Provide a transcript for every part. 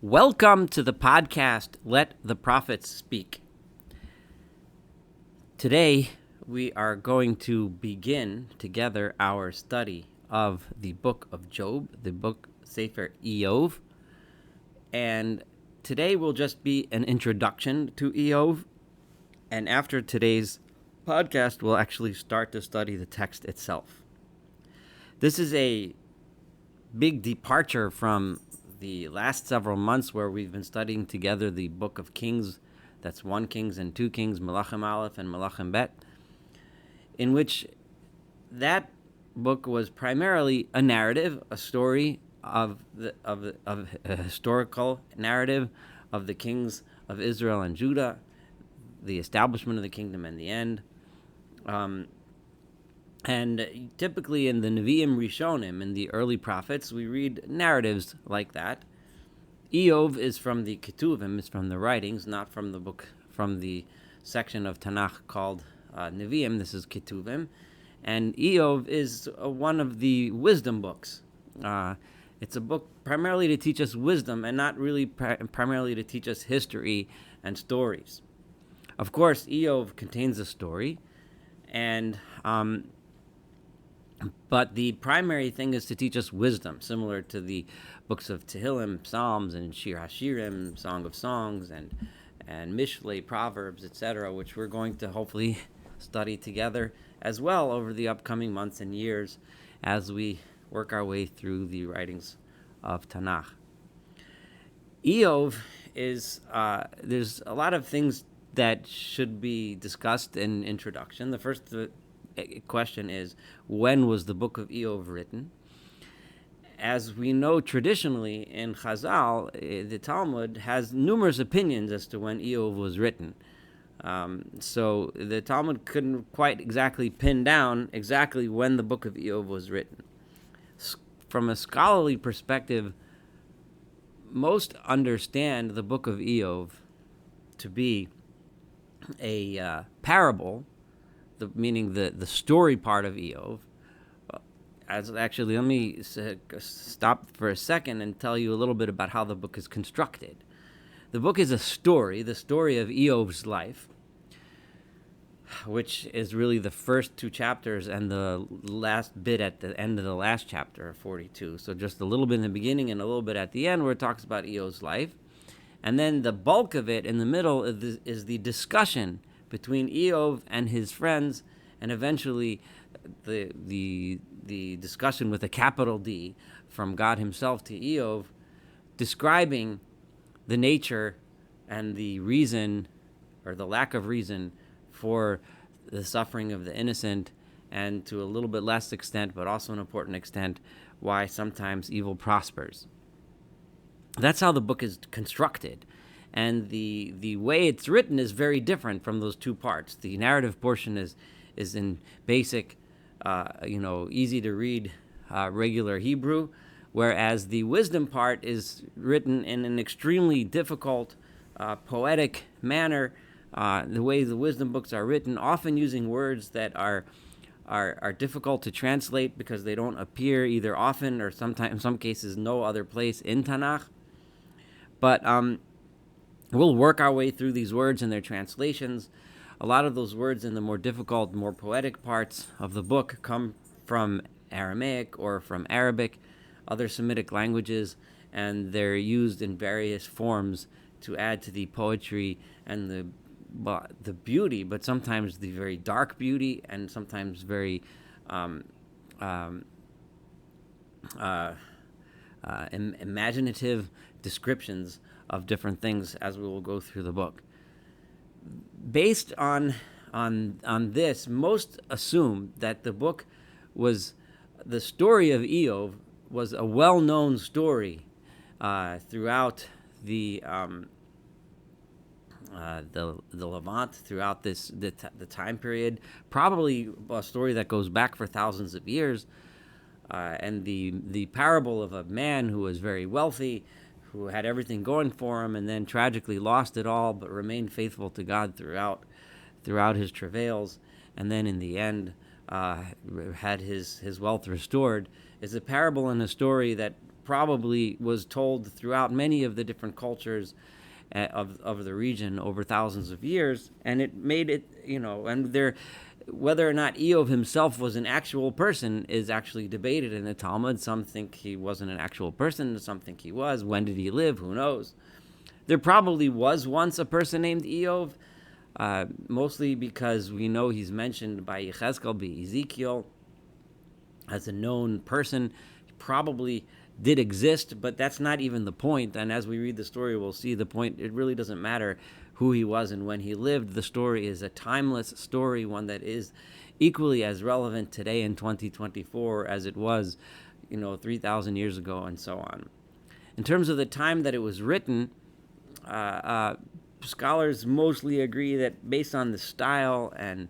Welcome to the podcast, Let the Prophets Speak. Today, we are going to begin together our study of the book of Job, the book Sefer Iyov. And today will just be an introduction to Iyov. And after today's podcast, we'll actually start to study the text itself. This is a big departure from the last several months where we've been studying together the book of Kings, that's 1 Kings and 2 Kings, Melachim Aleph and Melachim Bet, in which that book was primarily a narrative, a story of a historical narrative of the kings of Israel and Judah, the establishment of the kingdom and the end. And typically in the Nevi'im Rishonim, in the early prophets, we read narratives like that. Iyov is from the Ketuvim, is from the writings, not from the book, from the section of Tanakh called Nevi'im. This is Ketuvim. And Iyov is one of the wisdom books. It's a book primarily to teach us wisdom and not really primarily to teach us history and stories. Of course, Iyov contains a story, and but the primary thing is to teach us wisdom, similar to the books of Tehillim, Psalms, and Shir HaShirim, Song of Songs, and Mishlei, Proverbs, etc., which we're going to hopefully study together as well over the upcoming months and years as we work our way through the writings of Tanakh. Iyov is, there's a lot of things that should be discussed in introduction. The first question is, when was the book of Iyov written? As we know traditionally in Chazal, the Talmud has numerous opinions as to when Iyov was written. So the Talmud couldn't quite exactly pin down exactly when the book of Iyov was written. From a scholarly perspective, most understand the book of Iyov to be a parable, meaning the story part of Iyov. Actually, let me stop for a second and tell you a little bit about how the book is constructed. The book is a story, the story of Iyov's life, which is really the first 2 chapters and the last bit at the end of the last chapter of 42. So just a little bit in the beginning and a little bit at the end where it talks about Iyov's life. And then the bulk of it in the middle is the discussion between Iyov and his friends, and eventually the discussion with a capital D from God himself to Iyov, describing the nature and the reason, or the lack of reason, for the suffering of the innocent, and to a little bit less extent, but also an important extent, why sometimes evil prospers. That's how the book is constructed. And the way it's written is very different from those 2 parts. The narrative portion is in basic, easy to read, regular Hebrew, whereas the wisdom part is written in an extremely difficult, poetic manner. The way the wisdom books are written, often using words that are difficult to translate because they don't appear either often or sometimes, in some cases, no other place in Tanakh. But we'll work our way through these words and their translations. A lot of those words in the more difficult, more poetic parts of the book come from Aramaic or from Arabic, other Semitic languages, and they're used in various forms to add to the poetry and the beauty, but sometimes the very dark beauty, and sometimes very imaginative descriptions of different things as we will go through the book. Based on this, most assume that the book was, the story of Iyov was a well-known story throughout the Levant, throughout the time period, probably a story that goes back for thousands of years, and the parable of a man who was very wealthy, who had everything going for him, and then tragically lost it all, but remained faithful to God throughout his travails, and then in the end had his wealth restored, is a parable and a story that probably was told throughout many of the different cultures of the region over thousands of years, and it made it, and there, whether or not Iyov himself was an actual person is actually debated in the Talmud. Some think he wasn't an actual person, some think he was. When did he live? Who knows? There probably was once a person named Iyov, mostly because we know he's mentioned by Yechezkel, by Ezekiel, as a known person. He probably did exist, but that's not even the point. And as we read the story, we'll see the point. It really doesn't matter who he was and when he lived. The story is a timeless story, one that is equally as relevant today in 2024 as it was, 3,000 years ago, and so on. In terms of the time that it was written, scholars mostly agree that based on the style and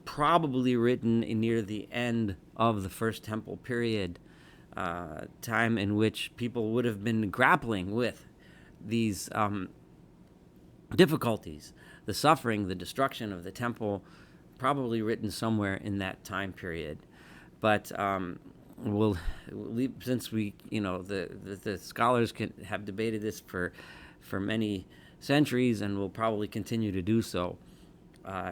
probably written near the end of the First Temple period, time in which people would have been grappling with these difficulties, the suffering, the destruction of the temple, probably written somewhere in that time period. But we'll since we, the scholars have debated this for many centuries, and will probably continue to do so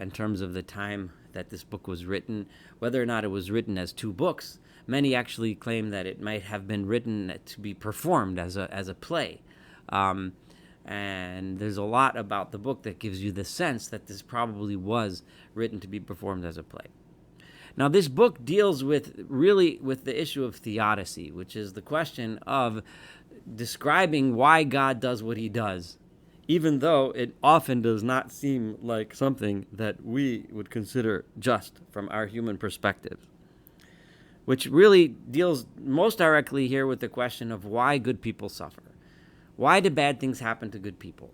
in terms of the time that this book was written, whether or not it was written as two books. Many actually claim that it might have been written to be performed as a play. And there's a lot about the book that gives you the sense that this probably was written to be performed as a play. Now, this book deals with the issue of theodicy, which is the question of describing why God does what he does, even though it often does not seem like something that we would consider just from our human perspective, which really deals most directly here with the question of why good people suffer. Why do bad things happen to good people?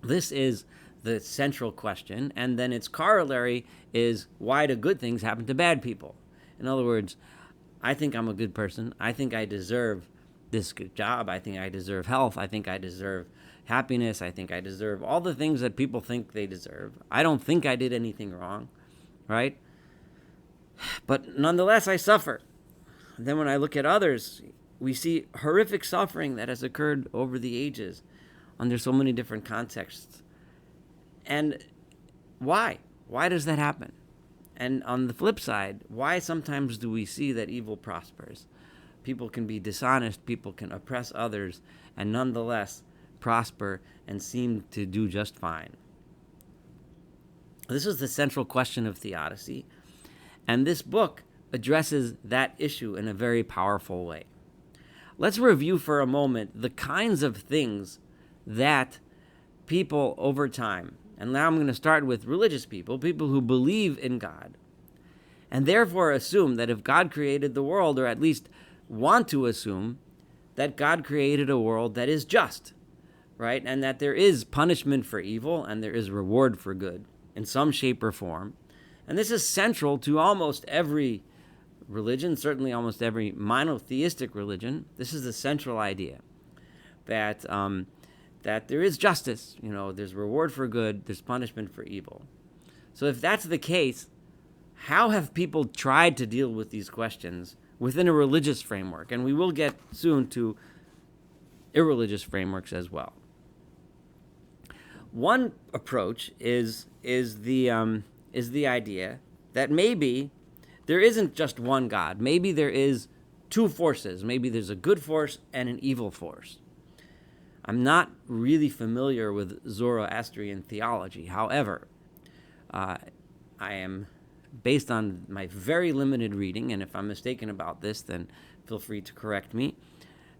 This is the central question, and then its corollary is, why do good things happen to bad people? In other words, I think I'm a good person. I think I deserve this good job. I think I deserve health. I think I deserve happiness. I think I deserve all the things that people think they deserve. I don't think I did anything wrong, right? But nonetheless, I suffer. And then when I look at others, we see horrific suffering that has occurred over the ages under so many different contexts. And why? Why does that happen? And on the flip side, why sometimes do we see that evil prospers? People can be dishonest, people can oppress others, and nonetheless prosper and seem to do just fine. This is the central question of theodicy, and this book addresses that issue in a very powerful way. Let's review for a moment the kinds of things that people over time, and now I'm going to start with religious people who believe in God, and therefore assume that if God created the world, or at least want to assume that God created a world that is just, right? And that there is punishment for evil and there is reward for good in some shape or form. And this is central to almost every religion, certainly almost every monotheistic religion. This is the central idea, that that there is justice. There's reward for good, there's punishment for evil. So if that's the case, how have people tried to deal with these questions within a religious framework? And we will get soon to irreligious frameworks as well. One approach is the idea that maybe there isn't just one God. Maybe there is two forces. Maybe there's a good force and an evil force. I'm not really familiar with Zoroastrian theology. However, I am, based on my very limited reading, and if I'm mistaken about this, then feel free to correct me,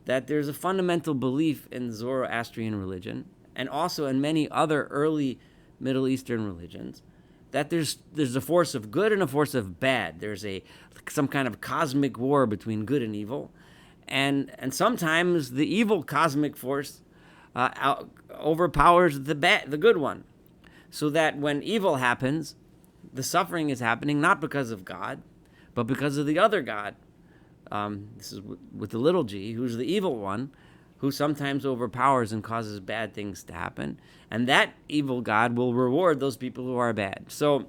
that there's a fundamental belief in Zoroastrian religion, and also in many other early Middle Eastern religions, that there's a force of good and a force of bad. There's some kind of cosmic war between good and evil, and sometimes the evil cosmic force overpowers the good one, so that when evil happens, the suffering is happening not because of God, but because of the other God. This is with the little g, who's the evil one, who sometimes overpowers and causes bad things to happen. And that evil God will reward those people who are bad. So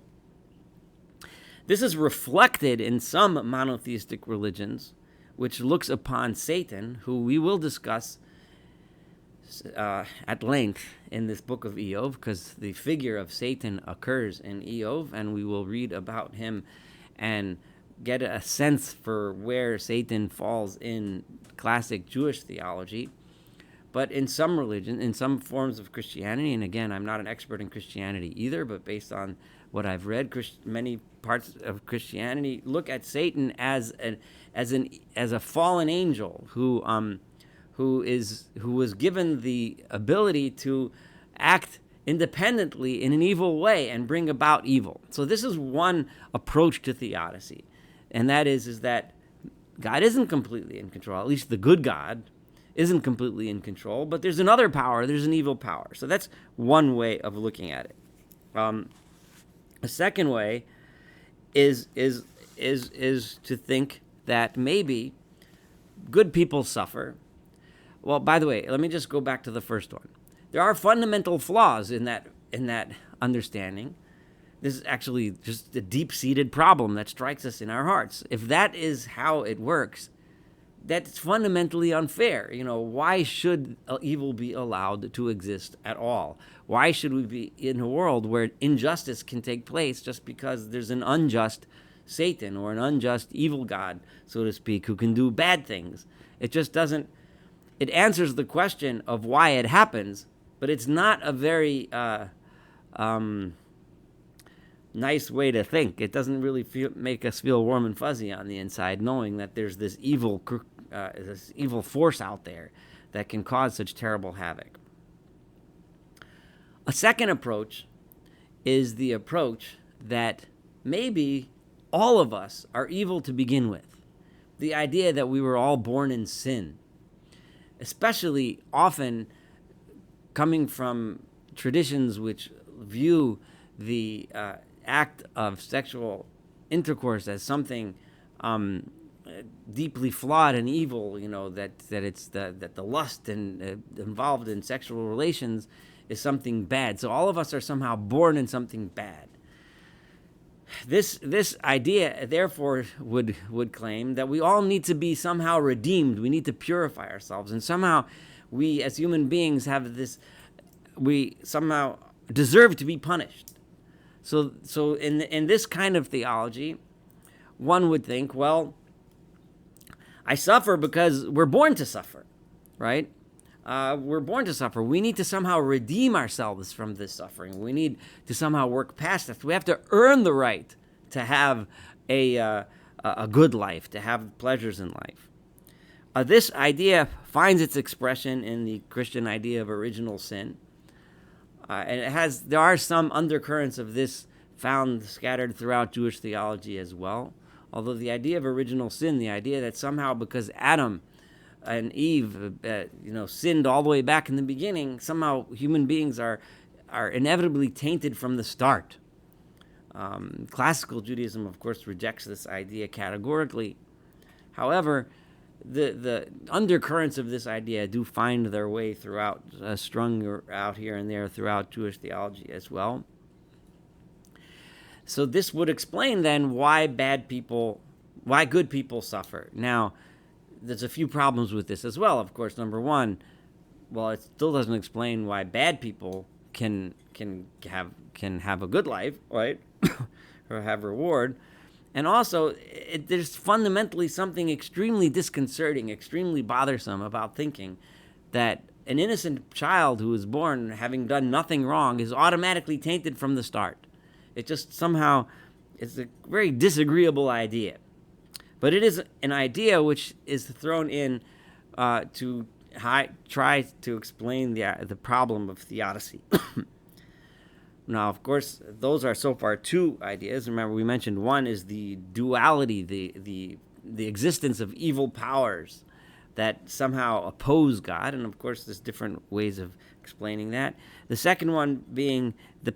this is reflected in some monotheistic religions, which looks upon Satan, who we will discuss at length in this book of Iyov, because the figure of Satan occurs in Iyov, and we will read about him and get a sense for where Satan falls in classic Jewish theology. But in some religion, in some forms of Christianity, and again, I'm not an expert in Christianity either, but based on what I've read, many parts of Christianity look at Satan as a fallen angel who was given the ability to act independently in an evil way and bring about evil. So this is one approach to theodicy, and that is that God isn't completely in control. At least the good God isn't completely in control, but there's another power. There's an evil power. So that's one way of looking at it. A second way is to think that maybe good people suffer. Well, by the way, let me just go back to the first one. There are fundamental flaws in that understanding. This is actually just a deep-seated problem that strikes us in our hearts. If that is how it works, that's fundamentally unfair. Why should evil be allowed to exist at all? Why should we be in a world where injustice can take place just because there's an unjust Satan or an unjust evil God, so to speak, who can do bad things? It just doesn't. It answers the question of why it happens, but it's not a very nice way to think. It doesn't really make us feel warm and fuzzy on the inside, knowing that there's this evil force out there that can cause such terrible havoc. A second approach is the approach that maybe all of us are evil to begin with. The idea that we were all born in sin, especially often coming from traditions which view the act of sexual intercourse as something deeply flawed and evil. That the lust and involved in sexual relations is something bad. So all of us are somehow born in something bad. This idea, therefore, would claim that we all need to be somehow redeemed. We need to purify ourselves, and somehow we, as human beings, we somehow deserve to be punished. So in this kind of theology, one would think, well, I suffer because we're born to suffer, right? We're born to suffer. We need to somehow redeem ourselves from this suffering. We need to somehow work past it. We have to earn the right to have a good life, to have pleasures in life. This idea finds its expression in the Christian idea of original sin. And there are some undercurrents of this found scattered throughout Jewish theology as well. Although the idea of original sin, the idea that somehow because Adam and Eve, sinned all the way back in the beginning, somehow human beings are inevitably tainted from the start. Classical Judaism, of course, rejects this idea categorically. However, the undercurrents of this idea do find their way throughout, strung out here and there throughout Jewish theology as well. So this would explain then why good people suffer. Now, there's a few problems with this as well. Of course, number one, well, it still doesn't explain why bad people can have a good life, right, or have reward. And also, there's fundamentally something extremely disconcerting, extremely bothersome about thinking that an innocent child who is born having done nothing wrong is automatically tainted from the start. It just somehow is a very disagreeable idea. But it is an idea which is thrown in to try to explain the problem of theodicy. Now, of course, those are so far two ideas. Remember, we mentioned one is the duality, the existence of evil powers that somehow oppose God. And, of course, there's different ways of explaining that. The second one being the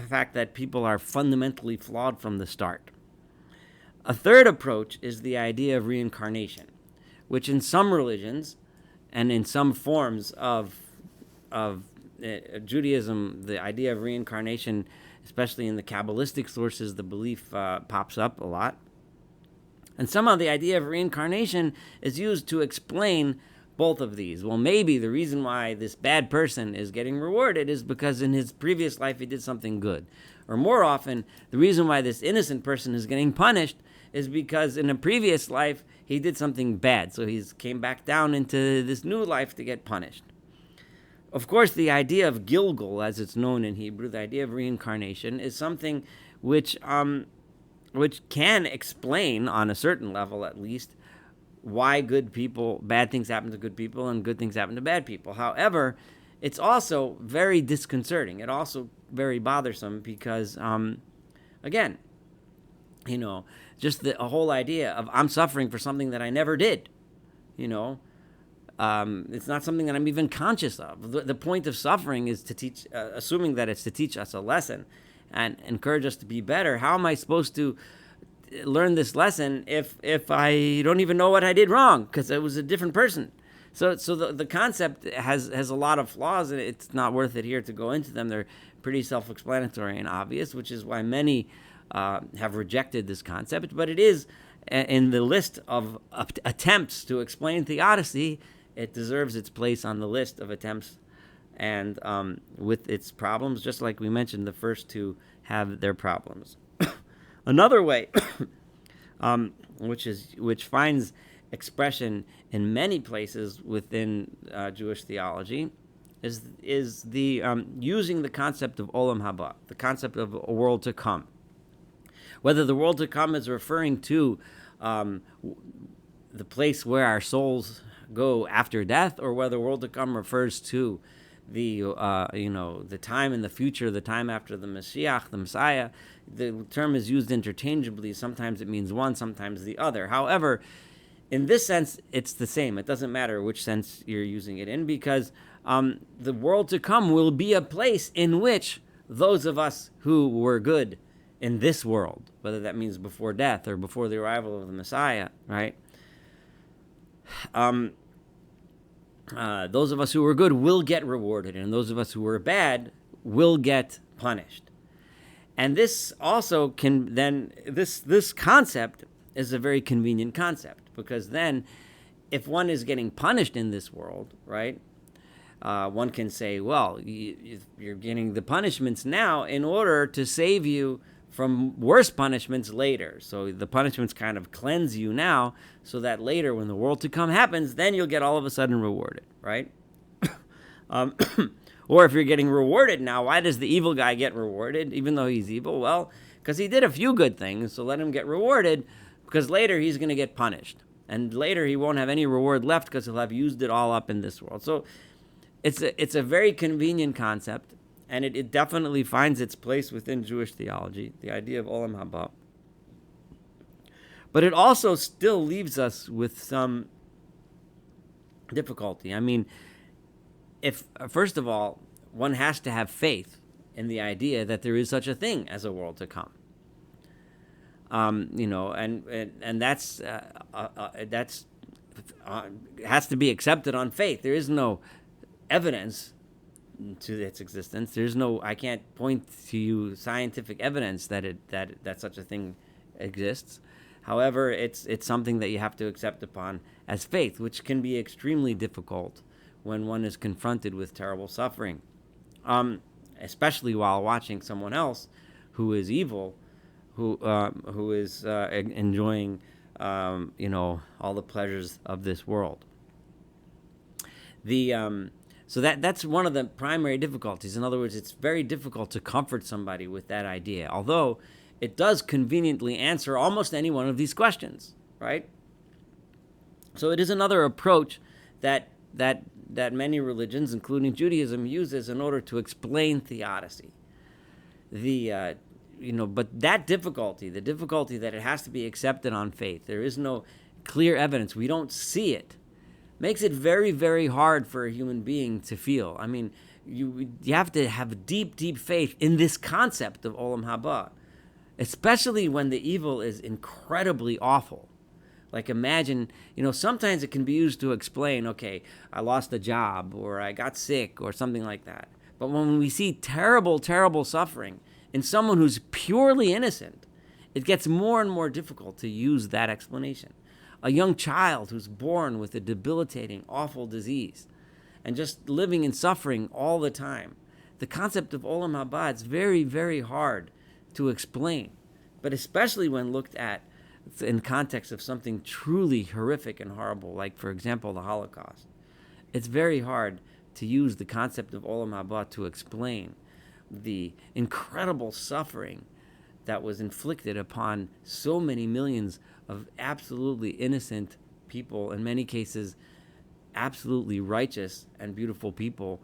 fact that people are fundamentally flawed from the start. A third approach is the idea of reincarnation, which in some religions and in some forms of Judaism, the idea of reincarnation, especially in the Kabbalistic sources, the belief pops up a lot. And somehow the idea of reincarnation is used to explain both of these. Well, maybe the reason why this bad person is getting rewarded is because in his previous life he did something good. Or more often, the reason why this innocent person is getting punished is because in a previous life he did something bad. So he's came back down into this new life to get punished. Of course, the idea of Gilgul, as it's known in Hebrew, the idea of reincarnation, is something which can explain, on a certain level at least, why bad things happen to good people and good things happen to bad people. However, it's also very disconcerting. It's also very bothersome because, again, just the whole idea of I'm suffering for something that I never did, it's not something that I'm even conscious of. The point of suffering is to teach, assuming that it's to teach us a lesson and encourage us to be better. How am I supposed to learn this lesson if I don't even know what I did wrong because I was a different person? So the concept has a lot of flaws, and it's not worth it here to go into them. They're pretty self-explanatory and obvious, which is why many have rejected this concept. But it is in the list of attempts to explain theodicy. It deserves its place on the list of attempts, and with its problems, just like we mentioned, the first two have their problems. Another way, which finds expression in many places within Jewish theology, is the using the concept of Olam Haba, the concept of a world to come. Whether the world to come is referring to the place where our souls go after death, or whether the world to come refers to the time in the future, the time after the Mashiach, the Messiah. The term is used interchangeably. Sometimes it means one, sometimes the other. However, in this sense, it's the same. It doesn't matter which sense you're using it in, because the world to come will be a place in which those of us who were good in this world, whether that means before death or before the arrival of the Messiah, right? Those of us who were good will get rewarded, and those of us who were bad will get punished. And this also can then, this concept is a very convenient concept, because then if one is getting punished in this world, right, one can say, well, you're getting the punishments now in order to save you from worse punishments later. So the punishments kind of cleanse you now, so that later when the world to come happens, then you'll get all of a sudden rewarded, right? Or if you're getting rewarded now, why does the evil guy get rewarded even though he's evil? Well, because he did a few good things, so let him get rewarded, because later he's going to get punished. And later he won't have any reward left because he'll have used it all up in this world. So it's a very convenient concept, and it definitely finds its place within Jewish theology, the idea of Olam Haba. But it also still leaves us with some difficulty. I mean, if first of all, one has to have faith in the idea that there is such a thing as a world to come. And that's has to be accepted on faith. There is no evidence to its existence. I can't point to you scientific evidence that such a thing exists. However, it's something that you have to accept upon as faith, which can be extremely difficult when one is confronted with terrible suffering, especially while watching someone else who is evil, who is enjoying all the pleasures of this world. So that's one of the primary difficulties. In other words, it's very difficult to comfort somebody with that idea, although it does conveniently answer almost any one of these questions, right? So it is another approach that many religions, including Judaism, uses in order to explain theodicy. But that difficulty, the difficulty that it has to be accepted on faith, there is no clear evidence, we don't see it, makes it very, very hard for a human being to feel. I mean, you have to have deep, deep faith in this concept of Olam Haba, especially when the evil is incredibly awful. Like imagine, sometimes it can be used to explain, okay, I lost a job, or I got sick, or something like that. But when we see terrible, terrible suffering in someone who's purely innocent, it gets more and more difficult to use that explanation. A young child who's born with a debilitating, awful disease and just living in suffering all the time. The concept of Olam Haba is very, very hard to explain, but especially when looked at in context of something truly horrific and horrible, like, for example, the Holocaust. It's very hard to use the concept of Olam Haba to explain the incredible suffering that was inflicted upon so many millions of absolutely innocent people, in many cases absolutely righteous and beautiful people,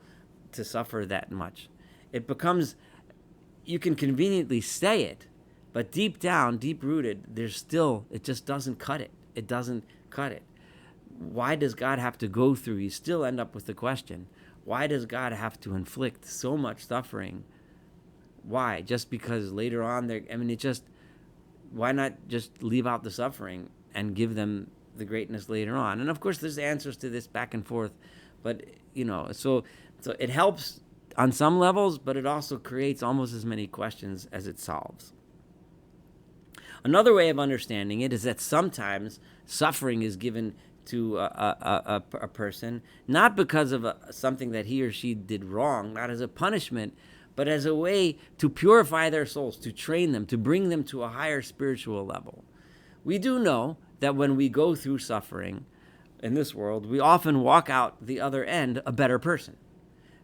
to suffer that much. It becomes, you can conveniently say it, but deep down, deep rooted, there's still, it just doesn't cut it. It doesn't cut it. Why does God have to go through? You still end up with the question, why does God have to inflict so much suffering? Why? Just because later on, why not just leave out the suffering and give them the greatness later on? And of course, there's answers to this back and forth, but, so it helps on some levels, but it also creates almost as many questions as it solves. Another way of understanding it is that sometimes suffering is given to a person, not because of something that he or she did wrong, not as a punishment, but as a way to purify their souls, to train them, to bring them to a higher spiritual level. We do know that when we go through suffering in this world, we often walk out the other end a better person.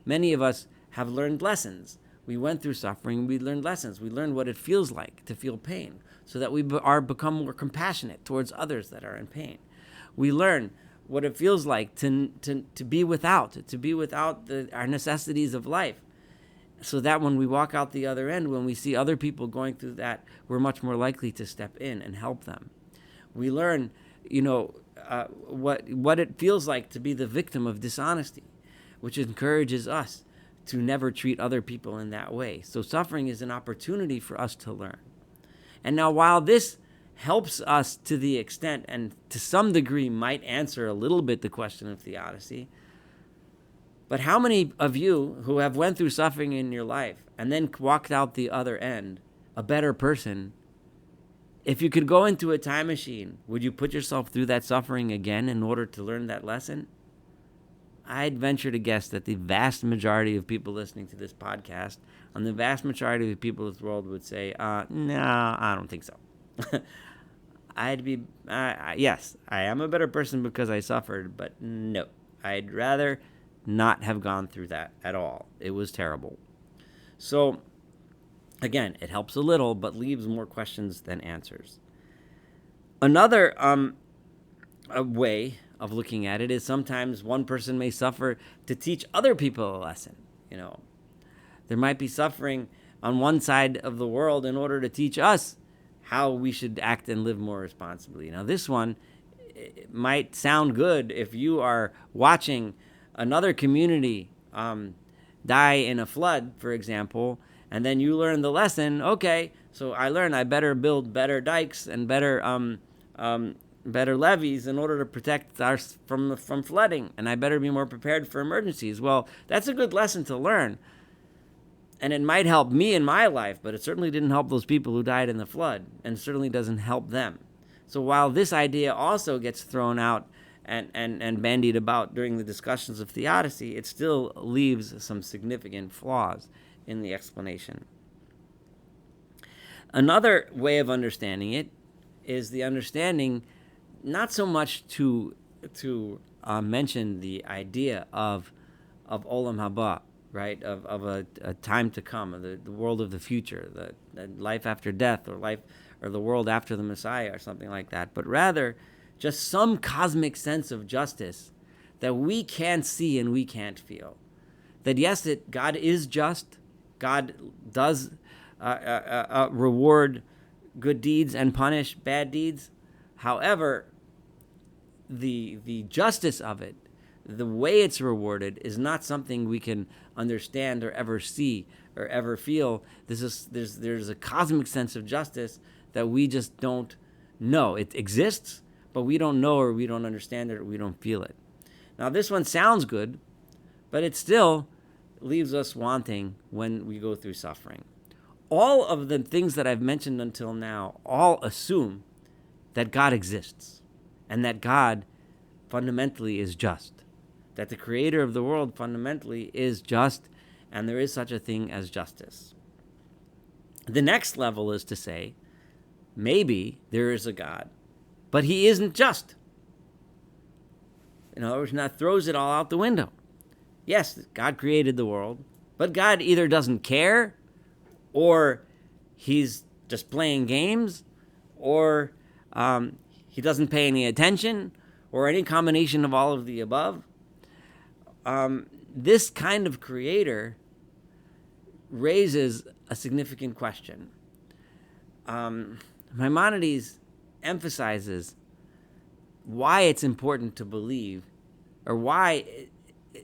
Many of us have learned lessons. We went through suffering, we learned lessons. We learned what it feels like to feel pain, so that we become more compassionate towards others that are in pain. We learn what it feels like to be without our necessities of life, so that when we walk out the other end, when we see other people going through that, we're much more likely to step in and help them. We learn, what it feels like to be the victim of dishonesty, which encourages us to never treat other people in that way. So suffering is an opportunity for us to learn. And now, while this helps us to the extent and to some degree might answer a little bit the question of theodicy, but how many of you who have went through suffering in your life and then walked out the other end a better person? If you could go into a time machine, would you put yourself through that suffering again in order to learn that lesson? I'd venture to guess that the vast majority of people listening to this podcast, and the vast majority of the people of this world, would say, no, I don't think so. Yes, I am a better person because I suffered, but no, I'd rather not have gone through that at all. It was terrible. So, again, it helps a little, but leaves more questions than answers. Another a way of looking at it is sometimes one person may suffer to teach other people a lesson. There might be suffering on one side of the world in order to teach us how we should act and live more responsibly. Now, this one might sound good if you are watching another community die in a flood, for example, and then you learn the lesson. Okay, so I learned I better build better dikes and better levees in order to protect us from flooding, and I better be more prepared for emergencies. Well, that's a good lesson to learn, and it might help me in my life, but it certainly didn't help those people who died in the flood, and certainly doesn't help them. So while this idea also gets thrown out and bandied about during the discussions of theodicy, it still leaves some significant flaws in the explanation. Another way of understanding it is the understanding, not so much to mention the idea of Olam Haba, right? Of a time to come, of the world of the future, the life after death, or the world after the Messiah, or something like that, but rather just some cosmic sense of justice that we can't see and we can't feel. That yes, God is just. God does reward good deeds and punish bad deeds. However, the justice of it, the way it's rewarded, is not something we can understand or ever see or ever feel. There's a cosmic sense of justice that we just don't know. It exists, but we don't know, or we don't understand it, or we don't feel it. Now, this one sounds good, but it still leaves us wanting when we go through suffering. all of the things that I've mentioned until now all assume that God exists and that God fundamentally is just, that the creator of the world fundamentally is just, and there is such a thing as justice. The next level is to say, maybe there is a God, but he isn't just. In other words, that throws it all out the window. Yes, God created the world, but God either doesn't care, or he's just playing games, or he doesn't pay any attention, or any combination of all of the above. This kind of creator raises a significant question. Maimonides emphasizes why it's important to believe, or why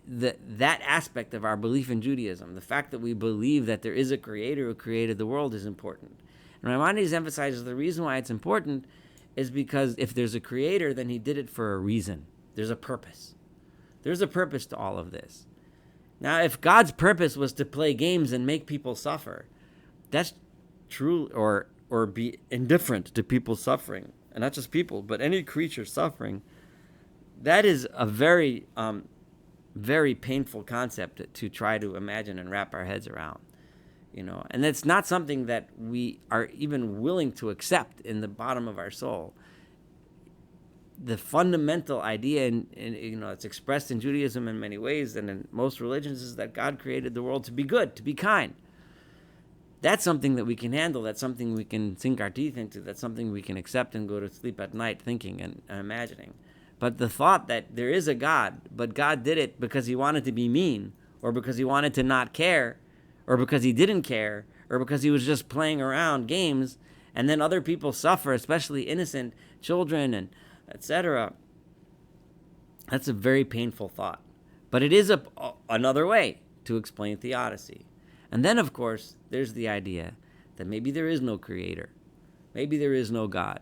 that aspect of our belief in Judaism, the fact that we believe that there is a creator who created the world, is important. And Maimonides emphasizes the reason why it's important is because if there's a creator, then he did it for a reason. There's a purpose. There's a purpose to all of this. Now, if God's purpose was to play games and make people suffer, that's true, or be indifferent to people suffering, and not just people, but any creature suffering, that is a very, very painful concept to try to imagine and wrap our heads around. And it's not something that we are even willing to accept in the bottom of our soul. The fundamental idea, and it's expressed in Judaism in many ways and in most religions, is that God created the world to be good, to be kind. That's something that we can handle. That's something we can sink our teeth into. That's something we can accept and go to sleep at night thinking and imagining. But the thought that there is a God, but God did it because he wanted to be mean, or because he wanted to not care, or because he didn't care, or because he was just playing around games, and then other people suffer, especially innocent children and etc. That's a very painful thought. But it is another way to explain theodicy. And then, of course, there's the idea that maybe there is no creator. Maybe there is no God.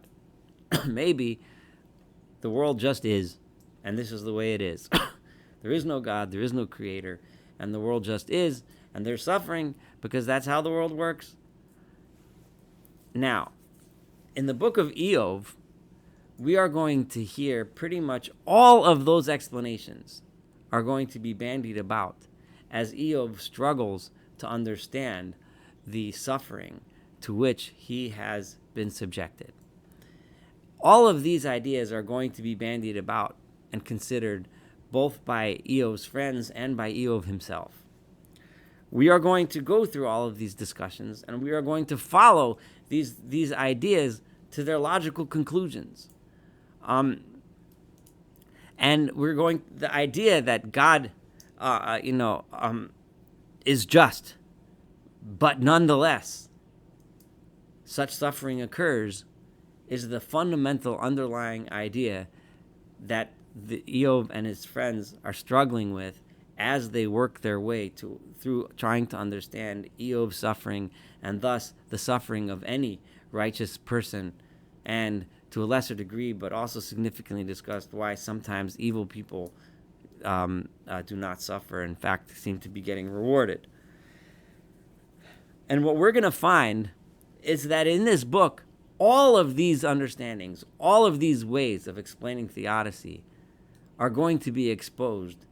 Maybe the world just is, and this is the way it is. There is no God, there is no creator, and the world just is, and they're suffering because that's how the world works. Now, in the book of Iyov, we are going to hear pretty much all of those explanations are going to be bandied about as Iyov struggles to understand the suffering to which he has been subjected. All of these ideas are going to be bandied about and considered both by Iyov's friends and by Iyov himself. We are going to go through all of these discussions, and we are going to follow these ideas to their logical conclusions. And we're going, the idea that God, is just, but nonetheless, such suffering occurs, is the fundamental underlying idea that the Iyov and his friends are struggling with as they work their way through trying to understand Iyov's suffering, and thus the suffering of any righteous person, and to a lesser degree, but also significantly discussed why sometimes evil people do not suffer, in fact, seem to be getting rewarded. And what we're going to find is that in this book, all of these understandings, all of these ways of explaining theodicy are going to be exposed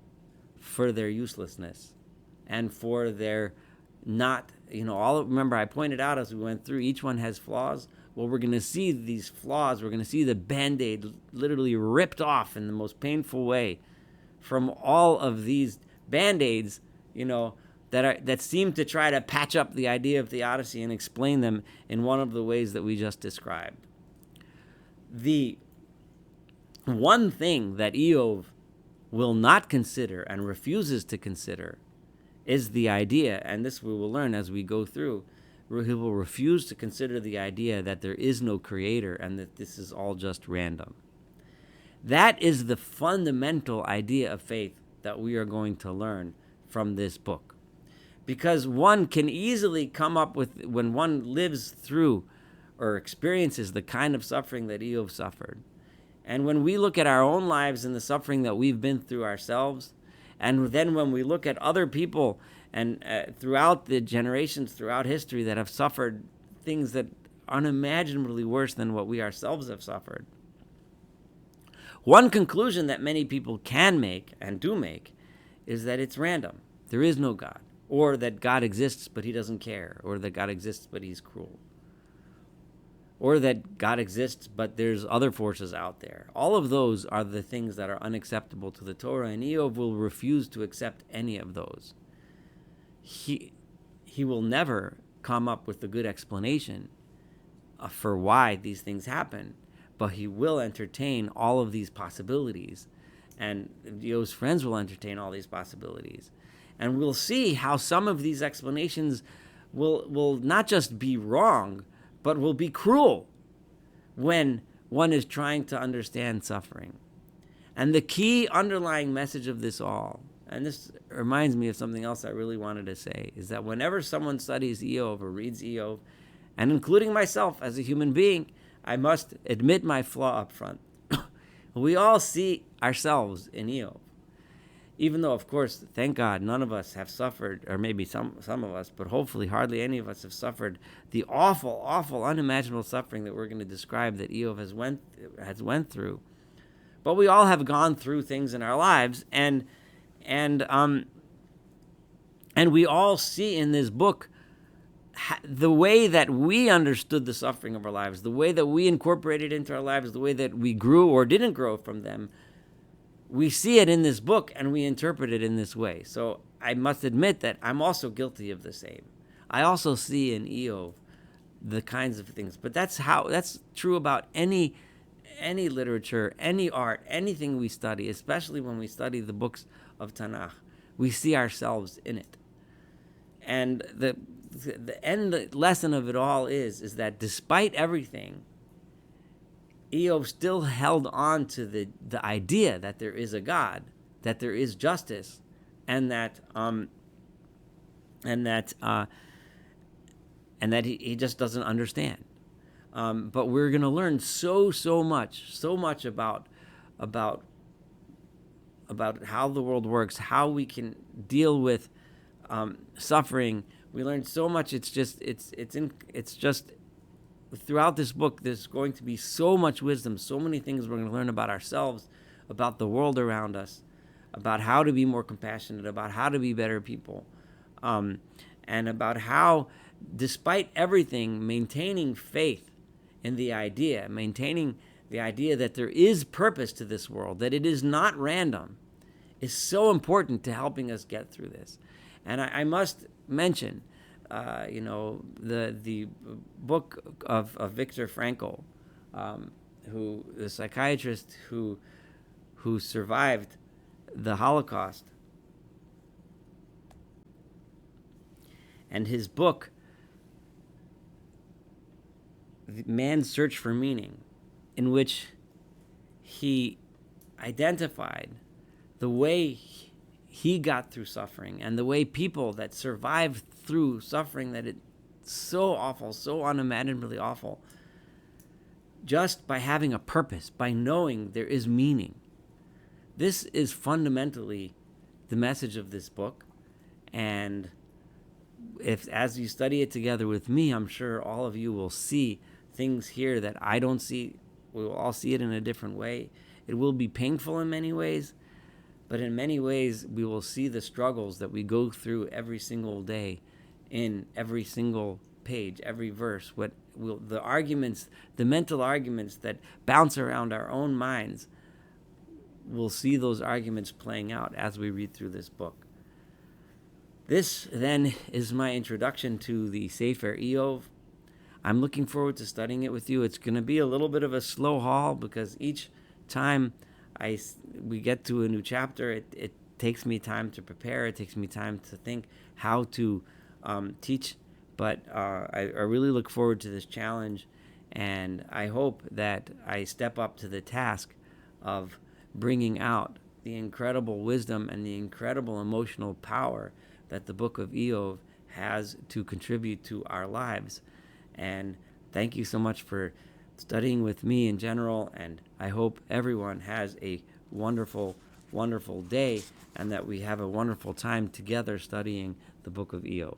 for their uselessness and for their not, remember I pointed out as we went through, each one has flaws. Well, we're going to see these flaws. We're going to see the Band-Aid literally ripped off in the most painful way from all of these Band-Aids, that seem to try to patch up the idea of theodicy and explain them in one of the ways that we just described. The one thing that Iyov will not consider and refuses to consider is the idea, and this we will learn as we go through, he will refuse to consider the idea that there is no creator and that this is all just random. That is the fundamental idea of faith that we are going to learn from this book. Because one can easily come up with, when one lives through or experiences the kind of suffering that Iyov suffered, and when we look at our own lives and the suffering that we've been through ourselves, And then when we look at other people and throughout the generations, throughout history, that have suffered things that unimaginably worse than what we ourselves have suffered, one conclusion that many people can make and do make is that it's random. There is no God. Or that God exists but he doesn't care. Or that God exists but he's cruel. Or that God exists but there's other forces out there. All of those are the things that are unacceptable to the Torah, and Eov will refuse to accept any of those. He will never come up with a good explanation for why these things happen, but he will entertain all of these possibilities, and Eov's friends will entertain all these possibilities. And we'll see how some of these explanations will not just be wrong, but will be cruel when one is trying to understand suffering. And the key underlying message of this all, and this reminds me of something else I really wanted to say, is that whenever someone studies Eov or reads Eov, and including myself as a human being, I must admit my flaw up front. We all see ourselves in Eov. Even though, of course, thank God, none of us have suffered, or maybe some of us, but hopefully hardly any of us have suffered the awful, awful, unimaginable suffering that we're going to describe that Eov has went through. But we all have gone through things in our lives, and we all see in this book the way that we understood the suffering of our lives, the way that we incorporated into our lives, the way that we grew or didn't grow from them. We see it in this book and we interpret it in this way. So I must admit that I'm also guilty of the same. I also see in Eov the kinds of things, but that's true about any literature, any art, anything we study, especially when we study the books of Tanakh. We see ourselves in it. And the end lesson of it all is that despite everything, Eov still held on to the idea that there is a God, that there is justice, and that he just doesn't understand. But we're going to learn so much about how the world works, how we can deal with suffering. We learn so much. It's just throughout this book, there's going to be so much wisdom, so many things we're going to learn about ourselves, about the world around us, about how to be more compassionate, about how to be better people, and about how, despite everything, maintaining faith in maintaining the idea that there is purpose to this world, that it is not random, is so important to helping us get through this. And I must mention, the book of Viktor Frankl, the psychiatrist who survived the Holocaust, and his book, Man's Search for Meaning, in which he identified the way he got through suffering and the way people that survived through suffering that it's so awful, so unimaginably awful, just by having a purpose, by knowing there is meaning. This is fundamentally the message of this book, and as you study it together with me, I'm sure all of you will see things here that I don't see. We will all see it in a different way. It will be painful in many ways, but in many ways we will see the struggles that we go through every single day in every single page, every verse. The arguments, the mental arguments that bounce around our own minds, we'll see those arguments playing out as we read through this book. This, then, is my introduction to the Sefer Eov. I'm looking forward to studying it with you. It's going to be a little bit of a slow haul because each time we get to a new chapter, it takes me time to prepare. It takes me time to think how to teach. But I really look forward to this challenge, and I hope that I step up to the task of bringing out the incredible wisdom and the incredible emotional power that the book of Eov has to contribute to our lives. And thank you so much for studying with me in general, and I hope everyone has a wonderful wonderful day, and that we have a wonderful time together studying the book of Iyov.